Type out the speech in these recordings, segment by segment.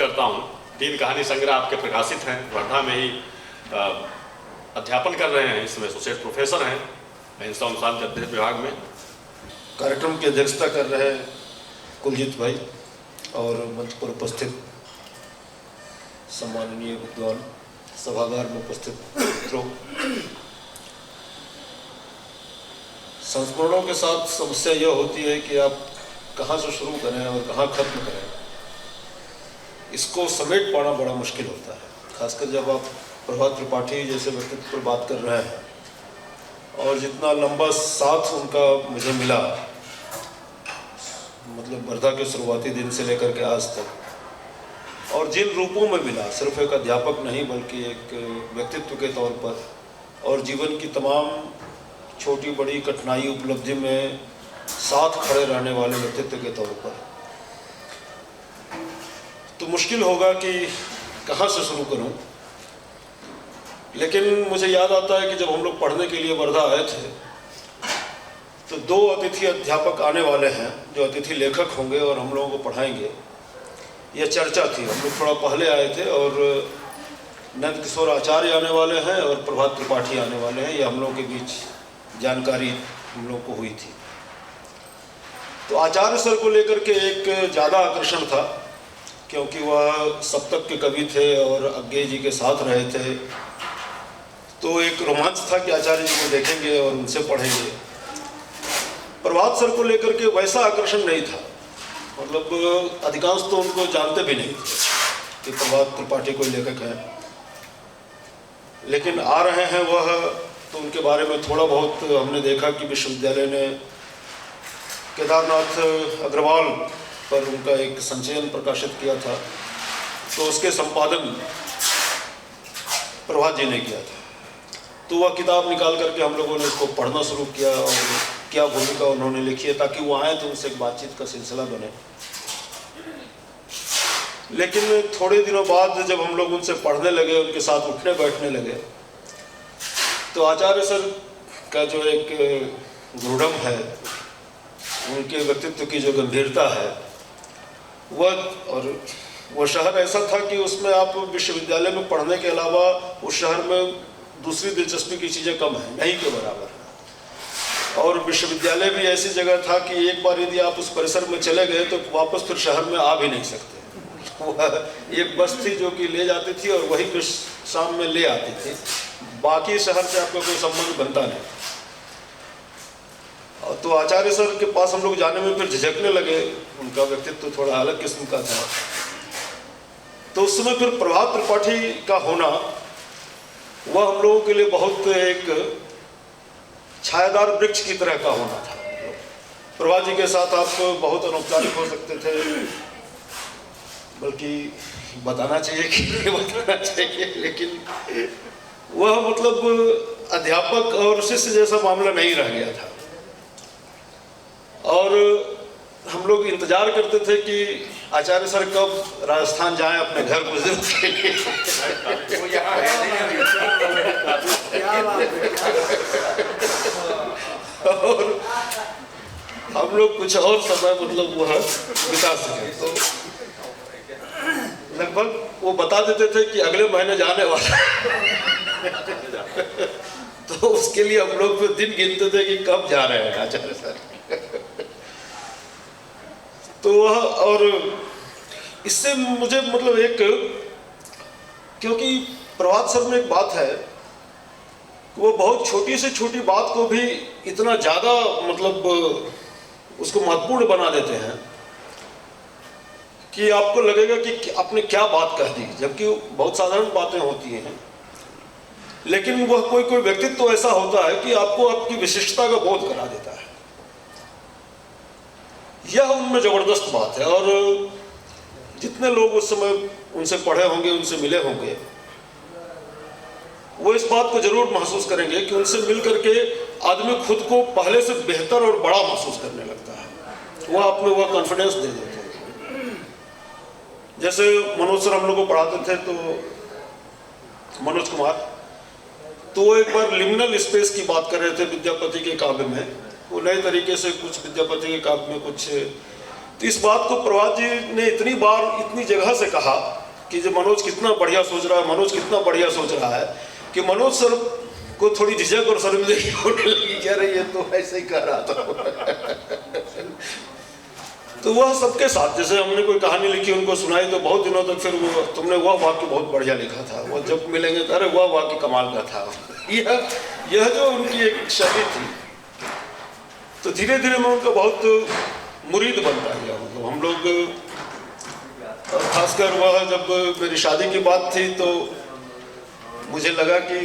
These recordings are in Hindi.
करता हूँ। 3 कहानी संग्रह आपके प्रकाशित हैं, वर्धा में ही अध्यापन कर रहे हैं, इसमें एसोसिएट प्रोफेसर हैं अहिंसा अनुशासन के अध्ययन विभाग में। कार्यक्रम की अध्यक्षता कर रहे कुलजीत भाई और मंच पर उपस्थित सम्माननीय विद्वान, सभागार में उपस्थित मित्रों। संस्मरणों के साथ समस्या यह होती है कि आप कहाँ से शुरू करें और कहाँ खत्म करें, इसको समेट पाना बड़ा मुश्किल होता है। खासकर जब आप प्रभात त्रिपाठी जैसे व्यक्तित्व पर बात कर रहे हैं और जितना लंबा साथ उनका मुझे मिला, मतलब वर्धा के शुरुआती दिन से लेकर के आज तक, और जिन रूपों में मिला, सिर्फ एक अध्यापक नहीं बल्कि एक व्यक्तित्व के तौर पर और जीवन की तमाम छोटी बड़ी कठिनाई उपलब्धि में साथ खड़े रहने वाले व्यक्तित्व के तौर पर, तो मुश्किल होगा कि कहाँ से शुरू करूं। लेकिन मुझे याद आता है कि जब हम लोग पढ़ने के लिए वर्धा आए थे तो 2 अतिथि अध्यापक आने वाले हैं जो अतिथि लेखक होंगे और हम लोगों को पढ़ाएंगे। यह चर्चा थी, हम लोग थोड़ा पहले आए थे और नंद किशोर आचार्य आने वाले हैं और प्रभात त्रिपाठी आने वाले हैं। ये हम लोगों के बीच जानकारी हम लोग को हुई थी। तो आचार्य सर को लेकर के एक ज़्यादा आकर्षण था क्योंकि वह सप्तक के कवि थे और अज्ञे जी के साथ रहे थे, तो एक रोमांच था कि आचार्य जी को देखेंगे और उनसे पढ़ेंगे। प्रभात सर को लेकर के वैसा आकर्षण नहीं था, मतलब अधिकांश तो उनको जानते भी नहीं थे कि प्रभात त्रिपाठी कोई लेखक है, लेकिन आ रहे हैं वह, तो उनके बारे में थोड़ा बहुत हमने देखा कि विश्वविद्यालय ने केदारनाथ अग्रवाल पर उनका एक संचयन प्रकाशित किया था, तो उसके संपादन प्रभात जी ने किया था। तो वह किताब निकाल करके हम लोगों ने उसको पढ़ना शुरू किया और क्या भूमिका उन्होंने लिखी है, ताकि वो आए तो उनसे एक बातचीत का सिलसिला बने। लेकिन थोड़े दिनों बाद जब हम लोग उनसे पढ़ने लगे, उनके साथ उठने बैठने लगे, तो आचार्य सर का जो एक गुरुडम है, उनके व्यक्तित्व की जो गंभीरता है, वह शहर ऐसा था कि उसमें आप विश्वविद्यालय में पढ़ने के अलावा उस शहर में दूसरी दिलचस्पी की चीज़ें कम हैं, नहीं के बराबर। और विश्वविद्यालय भी ऐसी जगह था कि एक बार यदि आप उस परिसर में चले गए तो वापस फिर शहर में आ भी नहीं सकते। वह एक बस थी जो कि ले जाती थी और वही फिर शाम में ले आती थी, बाकी शहर से आपका कोई संबंध बनता नहीं। तो आचार्य सर के पास हम लोग जाने में फिर झिझकने लगे, उनका व्यक्तित्व थोड़ा अलग किस्म का था। तो उस समय फिर प्रभात त्रिपाठी का होना वह हम लोगों के लिए बहुत एक छायादार वृक्ष की तरह का होना था। प्रभात जी के साथ आप बहुत अनौपचारिक हो सकते थे, बल्कि बताना चाहिए कि नहीं बताना चाहिए, लेकिन वह मतलब अध्यापक और शिष्य जैसा मामला नहीं रह गया था। और हम लोग इंतजार करते थे कि आचार्य सर कब राजस्थान जाएं अपने घर कुछ दिन के लिए। और हम लोग कुछ और समय मतलब वह बिता सके, तो लगभग वो बता देते थे कि अगले महीने जाने वाला। तो उसके लिए हम लोग फिर दिन गिनते थे कि कब जा रहे हैं आचार्य सर। तो वह, और इससे मुझे मतलब एक, क्योंकि प्रभात सर में एक बात है, वो बहुत छोटी से छोटी बात को भी इतना ज़्यादा मतलब उसको महत्वपूर्ण बना देते हैं कि आपको लगेगा कि आपने क्या बात कह दी, जबकि बहुत साधारण बातें होती हैं, लेकिन वह कोई व्यक्तित्व तो ऐसा होता है कि आपको आपकी विशिष्टता का बोध करा देता है। यह उनमें ज़बरदस्त बात है। और जितने लोग उस समय उनसे पढ़े होंगे, उनसे मिले होंगे, वो इस बात को जरूर महसूस करेंगे कि उनसे मिल करके आदमी खुद को पहले से बेहतर और बड़ा महसूस करने लगता है। वह अपने वह कॉन्फिडेंस दे देते हैं। जैसे मनोज सर हम लोग को पढ़ाते थे, तो मनोज कुमार, तो वो एक बार लिमिनल स्पेस की बात कर रहे थे विद्यापति के काव्य में। वो नए तरीके से कुछ विद्यापति के काव्य में कुछ तो इस बात को प्रभात जी ने इतनी बार इतनी जगह से कहा कि जो मनोज कितना बढ़िया सोच रहा है, मनोज कितना बढ़िया सोच रहा है, कि मनोज सर को थोड़ी झिझक और शर्मिंदगी होने लगी, कह रही है तो ऐसे ही कह रहा था। तो वह सबके साथ, जैसे हमने कोई कहानी लिखी उनको सुनाई तो बहुत दिनों तक फिर वो तुमने वह वाक्य बहुत बढ़िया लिखा था, वो जब मिलेंगे तो अरे वह वाक्य कमाल का था। यह जो उनकी एक शैली थी, तो धीरे धीरे मैं उनका बहुत मुरीद बनता गया। मतलब हम लोग, खासकर वह जब मेरी शादी की बात थी तो मुझे लगा कि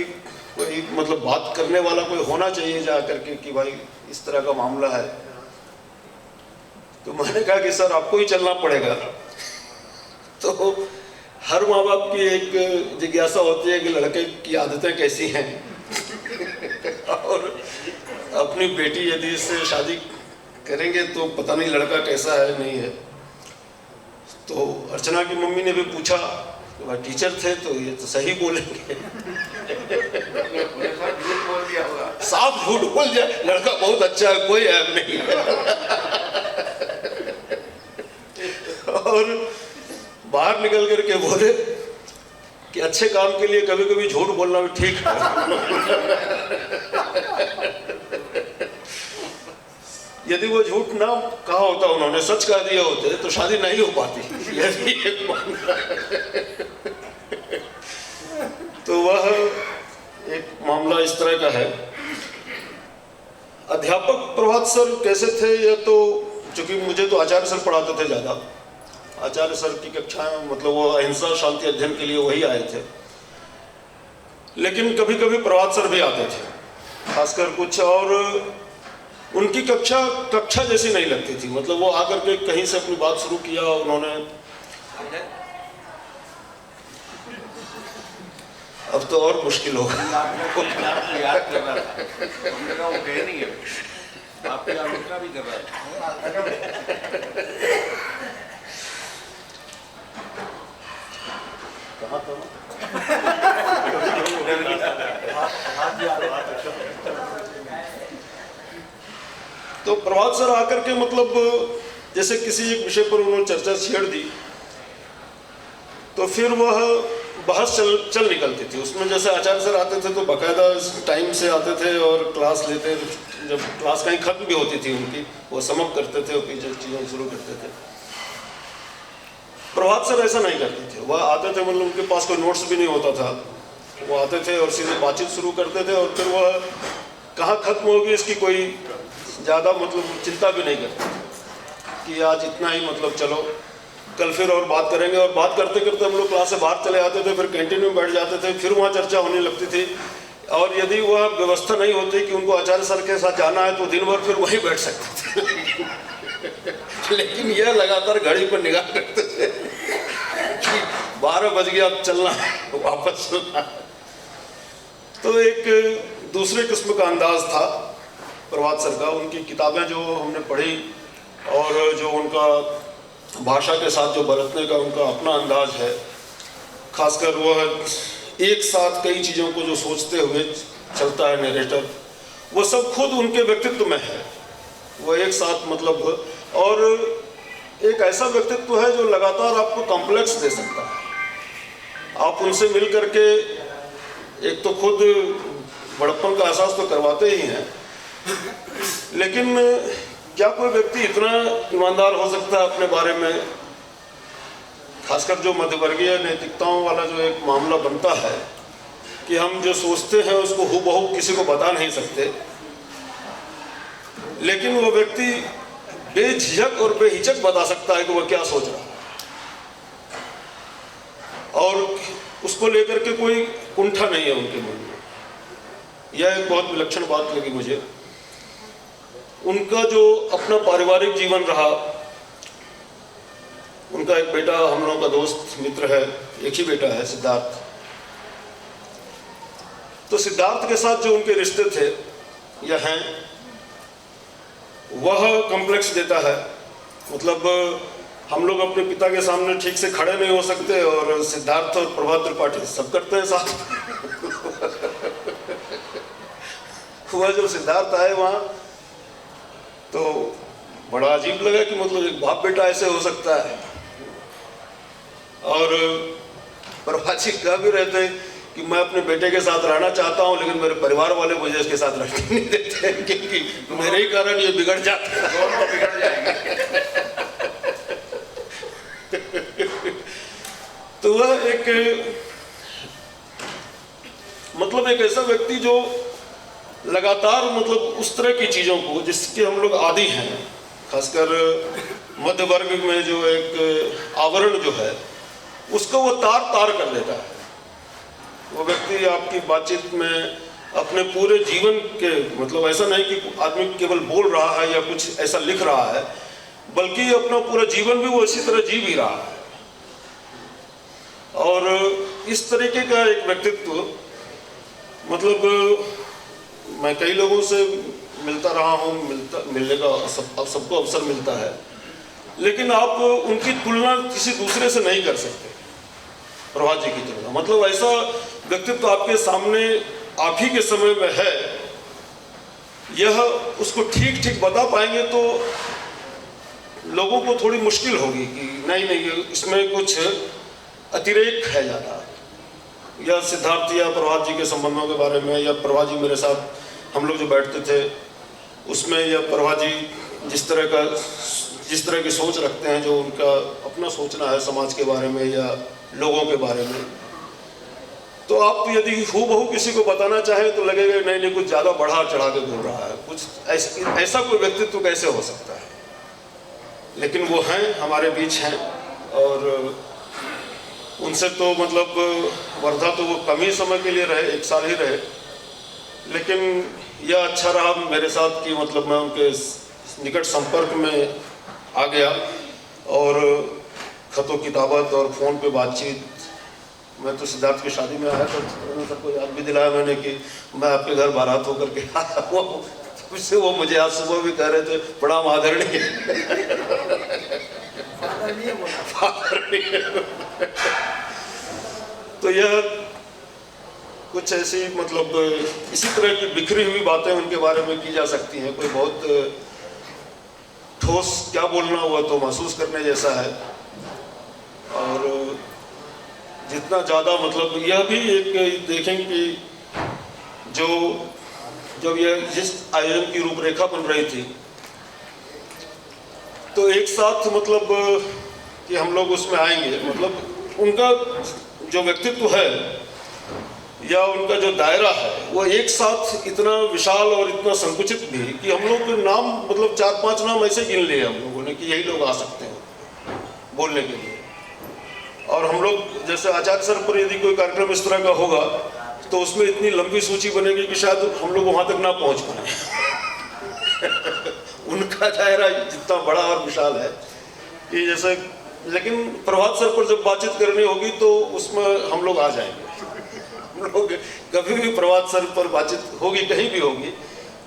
कोई मतलब बात करने वाला कोई होना चाहिए जा करके कि भाई इस तरह का मामला है। तो मैंने कहा कि सर आपको ही चलना पड़ेगा। तो हर माँ बाप की एक जिज्ञासा होती है कि लड़के की आदतें कैसी हैं और अपनी बेटी यदि इससे शादी करेंगे तो पता नहीं लड़का कैसा है नहीं है। तो अर्चना की मम्मी ने भी पूछा, वह टीचर थे तो ये तो सही बोलेंगे। साफ झूठ बोल जाए, लड़का बहुत अच्छा है, कोई ऐब नहीं है। और बाहर निकल करके बोले कि अच्छे काम के लिए कभी कभी झूठ बोलना भी ठीक है। यदि वो झूठ ना कहा होता, उन्होंने सच कह दिया होते तो शादी नहीं हो पाती। यह भी एक मामला है। तो वह एक मामला इस तरह का है। अध्यापक प्रभात सर कैसे थे, यह तो चूंकि मुझे तो आचार्य सर पढ़ाते थे ज़्यादा, आचार्य सर की कक्षाएं मतलब वो अहिंसा शांति अध्ययन के लिए वही आए थे। लेकिन कभी कभी प्रभात सर भी आते थे, खासकर कुछ, और उनकी कक्षा जैसी नहीं लगती थी। मतलब वो आकर के कहीं से अपनी बात शुरू किया, उन्होंने अब तो और मुश्किल होगा। तो प्रभात सर आकर के मतलब जैसे किसी एक विषय पर उन्होंने चर्चा छेड़ दी तो फिर वह बहस चल निकलती थी उसमें। जैसे आचार्य सर आते थे तो बाकायदा टाइम से आते थे और क्लास लेते, जब क्लास कहीं खत्म भी होती थी उनकी, वो समअप करते थे और फिर चीज़ें शुरू करते थे। प्रभात सर ऐसा नहीं करते थे, वह आते थे, मतलब उनके पास कोई नोट्स भी नहीं होता था, वो आते थे और सीधे बातचीत शुरू करते थे और फिर वह कहाँ खत्म होगी इसकी कोई ज़्यादा मतलब चिंता भी नहीं करते कि आज इतना ही, मतलब चलो कल फिर और बात करेंगे। और बात करते करते हम लोग क्लास से बाहर चले आते थे, फिर कैंटीन में बैठ जाते थे, फिर वहाँ चर्चा होने लगती थी। और यदि वह व्यवस्था नहीं होती कि उनको आचार्य सर के साथ जाना है तो दिन भर फिर वहीं बैठ सकते थे। लेकिन यह लगातार घड़ी पर निगाह करते थे कि 12 बज गया, अब चलना है, वापस चलना है। तो एक दूसरे किस्म का अंदाज था प्रभात सर का। उनकी किताबें जो हमने पढ़ी और जो उनका भाषा के साथ जो बरतने का उनका अपना अंदाज है, खासकर वह एक साथ कई चीज़ों को जो सोचते हुए चलता है नरेटर, वो सब खुद उनके व्यक्तित्व में है। वो एक साथ मतलब, और एक ऐसा व्यक्तित्व है जो लगातार आपको कॉम्प्लेक्स दे सकता है। आप उनसे मिल करके एक तो खुद बड़प्पन का एहसास तो करवाते ही हैं, लेकिन क्या कोई व्यक्ति इतना ईमानदार हो सकता है अपने बारे में, खासकर जो मध्यवर्गीय नैतिकताओं वाला जो एक मामला बनता है कि हम जो सोचते हैं उसको हूबहू किसी को बता नहीं सकते, लेकिन वो व्यक्ति बेझिझक और बेहिचक बता सकता है कि वह क्या सोच रहा है, और उसको लेकर के कोई कुंठा नहीं है उनके मन में। यह एक बहुत विलक्षण बात लगी मुझे। उनका जो अपना पारिवारिक जीवन रहा, उनका एक बेटा हम लोगों का दोस्त मित्र है, एक ही बेटा है सिद्धार्थ। तो सिद्धार्थ के साथ जो उनके रिश्ते थे या हैं, वह कॉम्प्लेक्स देता है। मतलब हम लोग अपने पिता के सामने ठीक से खड़े नहीं हो सकते और सिद्धार्थ और प्रभात त्रिपाठी सब करते हैं साथ। वह जब सिद्धार्थ आए वहाँ तो बड़ा अजीब लगा कि मतलब एक बाप बेटा ऐसे हो सकता है। और प्रभात जी कह भी रहे थे कि मैं अपने बेटे के साथ रहना चाहता हूं, लेकिन मेरे परिवार वाले मुझे इसके साथ रहने नहीं देते, क्योंकि मेरे ही कारण ये बिगड़ जाते हैं, दोनों बिगड़ जाएंगे। तो वह एक मतलब एक ऐसा व्यक्ति जो लगातार मतलब उस तरह की चीज़ों को जिसके हम लोग आदी हैं, खासकर मध्य वर्ग में जो एक आवरण जो है उसको वो तार तार कर देता है। वो व्यक्ति आपकी बातचीत में अपने पूरे जीवन के मतलब ऐसा नहीं कि आदमी केवल बोल रहा है या कुछ ऐसा लिख रहा है, बल्कि अपना पूरा जीवन भी वो इसी तरह जी भी रहा है। और इस तरीके का एक व्यक्तित्व मतलब मैं कई लोगों से मिलता रहा हूँ, मिलने का सबको अवसर मिलता है, लेकिन आप उनकी तुलना किसी दूसरे से नहीं कर सकते। प्रभात जी की तुलना मतलब ऐसा व्यक्तित्व आपके सामने आप ही के समय में है, यह उसको ठीक ठीक बता पाएंगे तो लोगों को थोड़ी मुश्किल होगी कि नहीं इसमें कुछ अतिरेक है ज़्यादा। या सिद्धार्थ या प्रभात जी के संबंधों के बारे में, या प्रभात जी मेरे साथ हम लोग जो बैठते थे उसमें, या प्रभात जी जिस तरह की सोच रखते हैं, जो उनका अपना सोचना है समाज के बारे में या लोगों के बारे में, तो आप यदि हूबहू किसी को बताना चाहें तो लगेगा नहीं कुछ ज़्यादा बढ़ा चढ़ा के बोल रहा है, कुछ ऐसा कोई व्यक्तित्व कैसे हो सकता है। लेकिन वो हैं, हमारे बीच हैं, और उनसे तो मतलब वर्धा तो वो कम ही समय के लिए रहे, 1 साल ही रहे, लेकिन यह अच्छा रहा मेरे साथ कि मतलब मैं उनके निकट संपर्क में आ गया, और खतों किताबत और फ़ोन पे बातचीत। मैं तो सिद्धार्थ की शादी में आया तो सबको याद भी दिलाया मैंने कि मैं आपके घर बारात होकर के आया हुआ हूँ। उससे वो मुझे आज सुबह भी कह रहे थे प्रणाम आदरणीय। तो यह कुछ ऐसी मतलब इसी तरह की बिखरी हुई बातें उनके बारे में की जा सकती हैं। कोई बहुत ठोस क्या बोलना हुआ तो महसूस करने जैसा है, और जितना ज़्यादा मतलब यह भी एक देखें कि जब यह जिस आयोजन की रूपरेखा बन रही थी तो एक साथ मतलब कि हम लोग उसमें आएंगे, मतलब उनका जो व्यक्तित्व है या उनका जो दायरा है वो एक साथ इतना विशाल और इतना संकुचित भी कि हम लोग नाम मतलब 4-5 नाम ऐसे गिन लिए हम लोगों ने कि यही लोग आ सकते हैं बोलने के लिए। और हम लोग जैसे आचार्य सर पर यदि कोई कार्यक्रम इस तरह का होगा तो उसमें इतनी लंबी सूची बनेगी कि शायद हम लोग वहाँ तक ना पहुँच पाए। उनका दायरा जितना बड़ा और विशाल है कि जैसे, लेकिन प्रभात सर पर जब बातचीत करनी होगी तो उसमें हम लोग आ जाएंगे। हम लोग कभी भी प्रभात सर पर बातचीत होगी, कहीं भी होगी,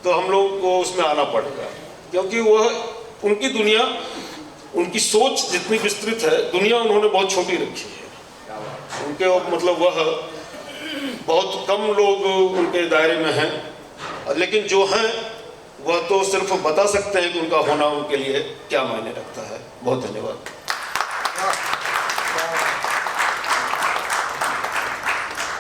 तो हम लोग को उसमें आना पड़ेगा, क्योंकि वह उनकी दुनिया, उनकी सोच जितनी विस्तृत है, दुनिया उन्होंने बहुत छोटी रखी है। उनके मतलब वह बहुत कम लोग उनके दायरे में हैं, लेकिन जो हैं वह तो सिर्फ बता सकते हैं कि उनका होना उनके लिए क्या मायने रखता है। बहुत धन्यवाद।